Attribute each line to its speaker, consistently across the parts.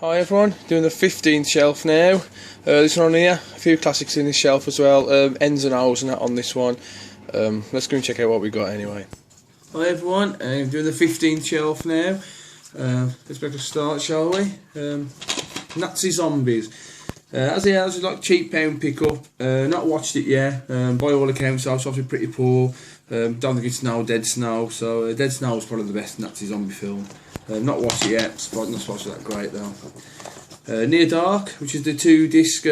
Speaker 1: Hi everyone, doing the 15th shelf now. This one on here, a few classics in this shelf as well, ends and O's and that on this one. Let's go and check out what we got anyway. Hi everyone, I'm doing the 15th shelf now. Let's make a start, shall we? Nazi Zombies. As it is, like cheap pound pickup. Not watched it yet. By all accounts, it's obviously pretty poor. Don't think it's now Dead Snow. So Dead Snow is probably the best Nazi zombie film. Not watched it yet. It's not supposed to be that great though. Near Dark, which is the 2-disc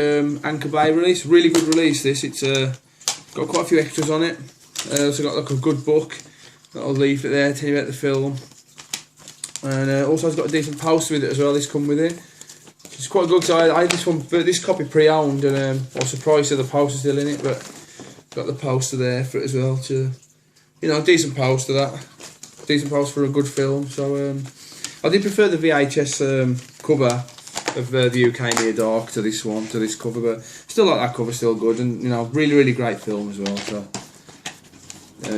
Speaker 1: Anchor Bay release. Really good release. This. It's got quite a few extras on it. Also got like a good book. Little leaflet there, tell you about the film. And also it's got a decent poster with it as well. This come with it. It's quite good because I had this copy pre-owned, and I was surprised that the poster's still in it, but got the poster there for it as well. Decent poster decent poster for a good film. So I did prefer the VHS cover of the UK Near Dark to this cover, but still like that cover, still good, and really great film as well. So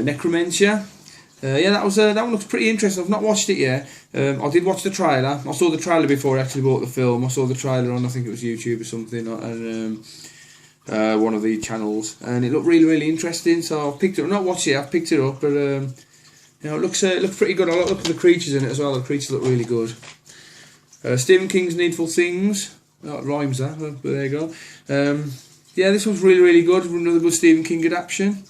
Speaker 1: Necromentia. Yeah, that one looks pretty interesting. I've not watched it yet. I did watch the trailer. I saw the trailer before I actually bought the film. I saw the trailer on, I think it was YouTube or something, and one of the channels, and it looked really interesting. So I picked it up. Not watched it. I've picked it up, but it looks pretty good. I look at the creatures in it as well. The creatures look really good. Stephen King's Needful Things. Oh, it rhymes that, but there you go. Yeah, this one's really good. Another good Stephen King adaptation.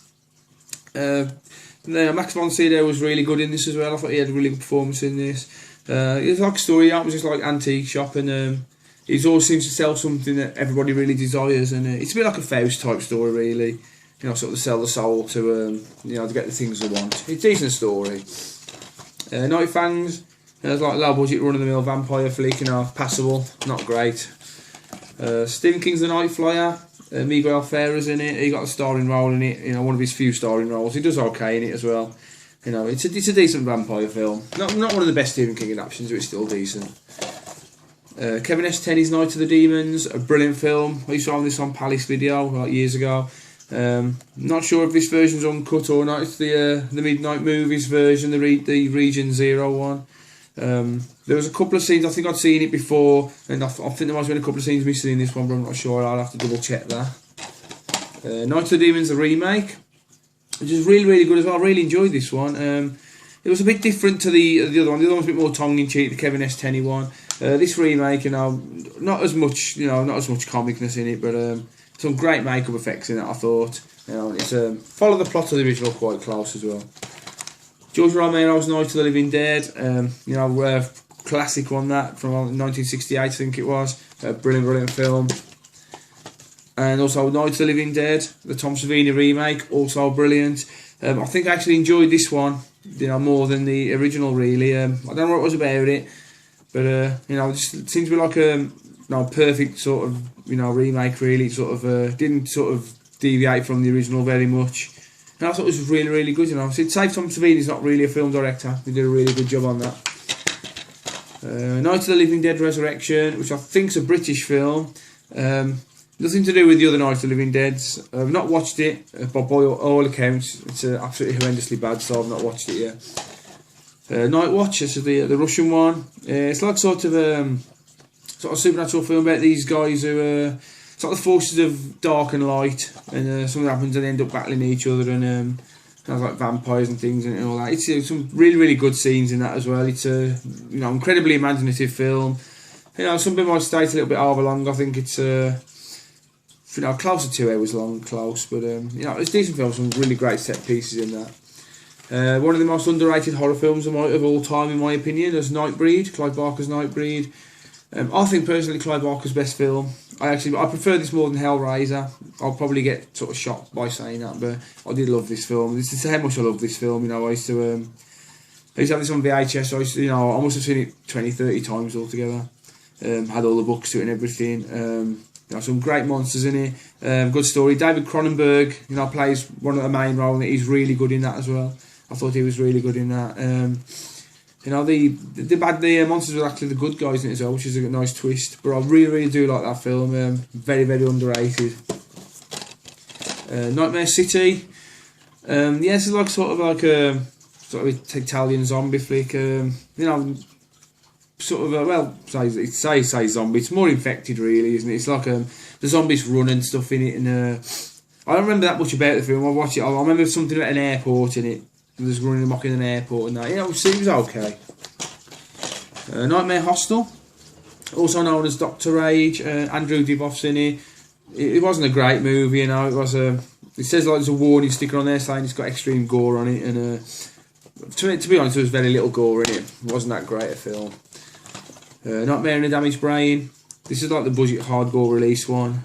Speaker 1: Max von Sydow was really good in this as well. I thought he had a really good performance in this. It was like a story out, it was just like antique shop, and he always seems to sell something that everybody really desires, and it's a bit like a Faust type story, really. Sort of sell the soul to to get the things they want. It's a decent story. Night Fangs. It's like a low budget run of the mill vampire flick, passable, not great. Stephen King's The Night Flyer. Miguel Ferrer's in it. He got a starring role in it. One of his few starring roles. He does okay in it as well. It's a decent vampire film. Not one of the best Stephen King adaptations, but it's still decent. Kevin S. Tenney's Night of the Demons, a brilliant film. I saw this on Palace Video like years ago. Not sure if this version's uncut or not. It's the Midnight Movies version, the Region Zero one. There was a couple of scenes, I think I'd seen it before, and I think there might have been a couple of scenes missing in this one, but I'm not sure. I'll have to double check that. Night of the Demons, the remake, which is really good as well. I really enjoyed this one. It was a bit different to the other one. The other one's a bit more tongue-in-cheek, the Kevin S. Tenney one. This remake, not as much comicness in it, but some great makeup effects in it. I thought, it's follow the plot of the original quite close as well. George Romero's Night of the Living Dead, classic one that from 1968, I think it was. Brilliant film. And also Night of the Living Dead, the Tom Savini remake, also brilliant. I think I actually enjoyed this one, more than the original. Really, I don't know what it was about it, but it just seems to be like a perfect sort of remake. Really, didn't deviate from the original very much. And I thought it was really good. It's safe Tom Savini's not really a film director. He did a really good job on that. Night of the Living Dead Resurrection, which I think is a British film. Nothing to do with the other Night of the Living Deads. I've not watched it, but by all accounts, it's absolutely horrendously bad, so I've not watched it yet. Night Watch, this is the Russian one. It's like sort of supernatural film about these guys who it's like the forces of dark and light, and something happens and they end up battling each other, and like vampires and things and all that. It's some really good scenes in that as well. It's a incredibly imaginative film. Some people might say it's a little bit overlong. I think it's close to 2 hours long, but it's a decent film. Some really great set pieces in that. One of the most underrated horror films of all time, in my opinion, is Nightbreed, Clive Barker's Nightbreed. I think personally Clive Barker's best film. I prefer this more than Hellraiser. I'll probably get sort of shocked by saying that, but I did love this film. This is how much I love this film. I used to have this on VHS. I must have seen it 20-30 times altogether. Had all the books to it and everything. Some great monsters in it. Good story. David Cronenberg, plays one of the main roles. He's really good in that as well. I thought he was really good in that. The monsters were actually the good guys in it as well, which is a nice twist. But I really do like that film. Very underrated. Nightmare City. This is like a Italian zombie flick. sort of well, say zombie. It's more infected, really, isn't it? It's like the zombies run and stuff in it, and I don't remember that much about the film. I watched it. I remember something about an airport in it. There's running amok in an airport and that. Yeah, it seems okay. Nightmare Hostel, also known as Dr. Rage. Andrew Divoff's in it. It wasn't a great movie, you know. It was a. It says like there's a warning sticker on there saying it's got extreme gore on it, and to be honest, there was very little gore in it. It wasn't that great a film. Nightmare in a Damaged Brain. This is like the budget hardcore release one.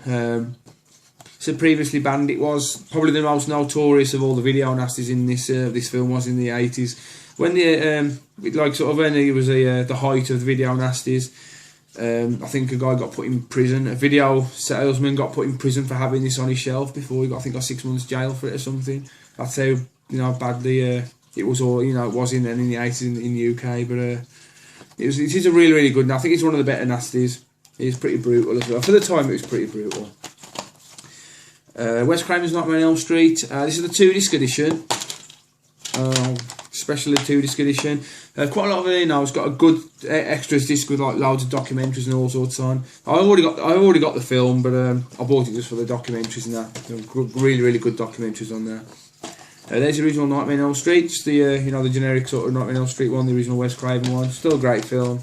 Speaker 1: So previously banned. It was probably the most notorious of all the video nasties in this. This film was in the 80s when when it was the height of the video nasties. I think a guy got put in prison. A video salesman got put in prison for having this on his shelf before he got 6 months jail for it or something. That's how badly it was all. It was in the 80s in the UK, but it is a really, really good. And I think it's one of the better nasties. It's pretty brutal as well. For the time, it was pretty brutal. Wes Craven's Nightmare on Elm Street. This is the 2-disc edition. Especially the 2-disc edition. Quite a lot of it, it's got a good extras disc with like loads of documentaries and all sorts on. I already got the film, but I bought it just for the documentaries and that. There were really, really good documentaries on there. There's the original Nightmare on Elm Street. It's the the generic sort of Nightmare on Elm Street one, the original Wes Craven one. Still a great film.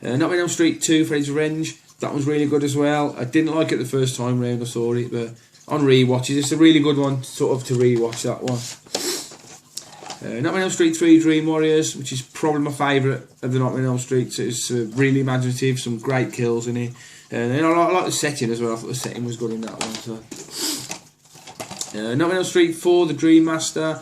Speaker 1: Nightmare on Elm Street 2, Freddy's Revenge. That was really good as well. I didn't like it the first time round I saw it, but on rewatches, it's a really good one sort of to rewatch that one. Nightmare on Elm Street 3, Dream Warriors, which is probably my favourite of the Nightmare on Elm Street. So it's really imaginative, some great kills in it. And I like the setting as well. I thought the setting was good in that one. So. Nightmare on Elm Street 4, The Dream Master.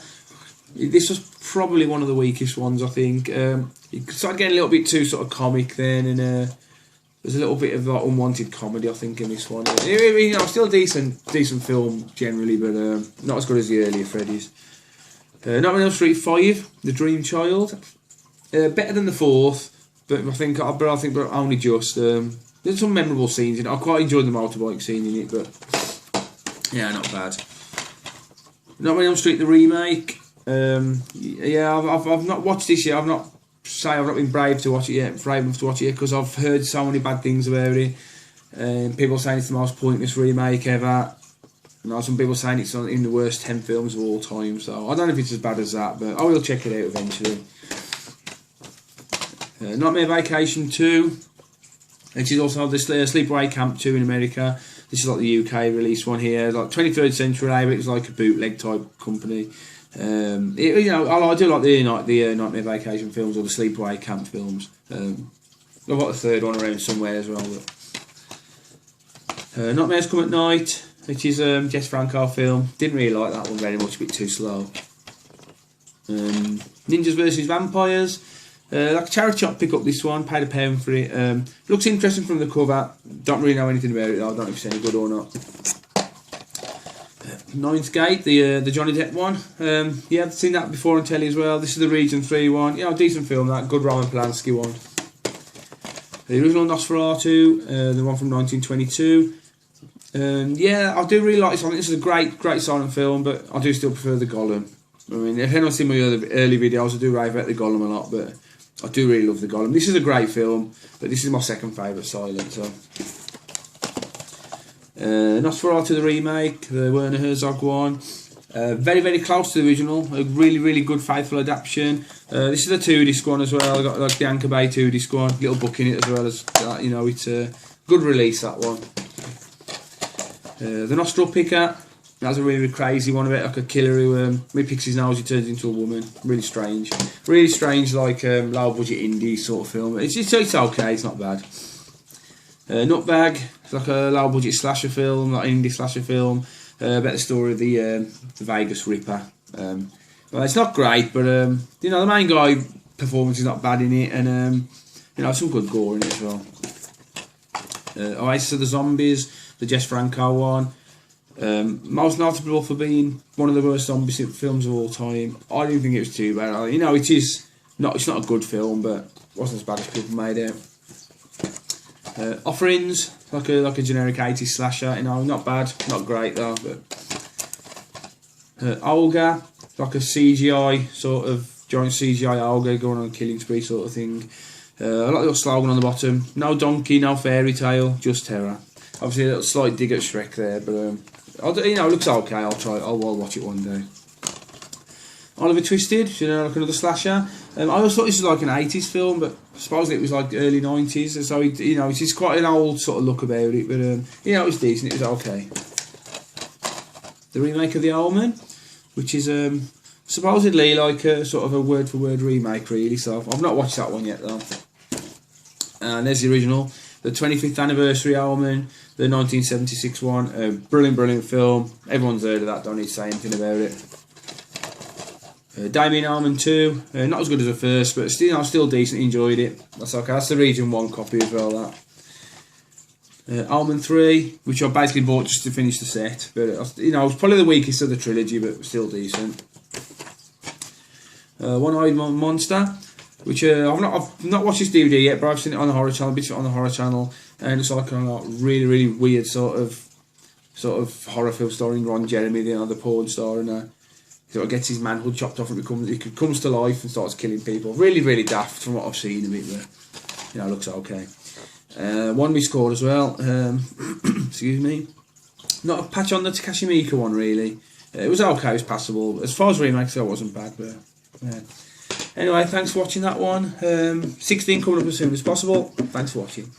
Speaker 1: This was probably one of the weakest ones, I think. It started getting a little bit too sort of comic then, and there's a little bit of like unwanted comedy, I think, in this one. Still a decent film generally, but not as good as the earlier Freddy's. Nightmare on Elm Street 5, The Dream Child. Better than the 4th, but I think only just. There's some memorable scenes in it. I quite enjoyed the motorbike scene in it, but yeah, not bad. Nightmare on Elm Street, the remake. I've not watched this yet. I've not been brave to watch it yet. Brave enough to watch it yet because I've heard so many bad things about it. People saying it's the most pointless remake ever. Some people saying it's in the worst 10 films of all time. So I don't know if it's as bad as that, but I will check it out eventually. Nightmare Vacation 2. Which is also the Sleepaway Camp 2 in America. This is like the UK release one here, like 23rd Century, but it's like a bootleg type company. I do like the Nightmare Vacation films or the Sleepaway Camp films. I've got a third one around somewhere as well. But, Nightmares Come at Night, which is Jess Franco film. Didn't really like that one very much, a bit too slow. Ninjas vs Vampires. Like a charity shop, pick up this one, paid £1 for it. Looks interesting from the cover. Don't really know anything about it though, I don't know if it's any good or not. Ninth Gate, the Johnny Depp one. I've seen that before on telly as well. This is the Region 3 one. Decent film that. Good Roman Polanski one. The original Nosferatu, the one from 1922. I do really like this one. This is a great silent film, but I do still prefer the Gollum. I mean, if anyone's seen my early videos, I do rave about the Gollum a lot, but I do really love the Gollum. This is a great film, but this is my second favourite silent. So. Nosferatu the remake, the Werner Herzog one. Very, very close to the original. A really, really good faithful adaptation. This is a 2-disc one as well. I got like the Anchor Bay 2-disc one. Little book in it as well as that. It's a good release, that one. The Nostril Picker. That's a really, really crazy one about like a killer who when he picks his nose he turns into a woman. Really strange, like low budget indie sort of film. It's okay, it's not bad. Nutbag, it's like a low budget slasher film, like an indie slasher film about the story of the Vegas Ripper. Well, it's not great, but the main guy performance is not bad in it, and some good gore in it as well. Oasis of the Zombies, the Jess Franco one. Most notable for being one of the worst zombie films of all time. I didn't think it was too bad. It's not a good film, but it wasn't as bad as people made it. Offerings, like a generic 80s slasher. Not bad, not great though. But Olga, like a CGI sort of giant CGI Olga going on a killing spree sort of thing. A little slogan on the bottom: no donkey, no fairy tale, just terror. Obviously, a little slight dig at Shrek there, but it looks okay. I'll watch it one day. Oliver Twisted, like another slasher. I always thought this was like an 80s film, but supposedly it was like early 90s. So it's quite an old sort of look about it, but it was decent. It was okay. The remake of The Omen, which is supposedly like a sort of a word-for-word remake, really. So I've not watched that one yet, though. And there's the original, the 25th anniversary Omen, the 1976 one. Brilliant film. Everyone's heard of that. Don't need to say anything about it. Damien Omen 2, not as good as the first, but still decent. Enjoyed it. That's okay. That's the Region 1 copy as well. That Omen 3, which I basically bought just to finish the set, but it was probably the weakest of the trilogy, but still decent. One-Eyed Monster, which I've not watched this DVD yet, but I've seen it on the horror channel. Bits of it on the horror channel, and it's like a really weird sort of horror film starring Ron Jeremy, the porn star, and sort of gets his manhood chopped off and he comes to life and starts killing people. Really daft from what I've seen of it, but it looks okay. One we scored as well. Excuse me. Not a patch on the Takashi Miike one, really. It was okay. It was passable. As far as remakes go, it wasn't bad, but anyway, thanks for watching that one. 16 coming up as soon as possible. Thanks for watching.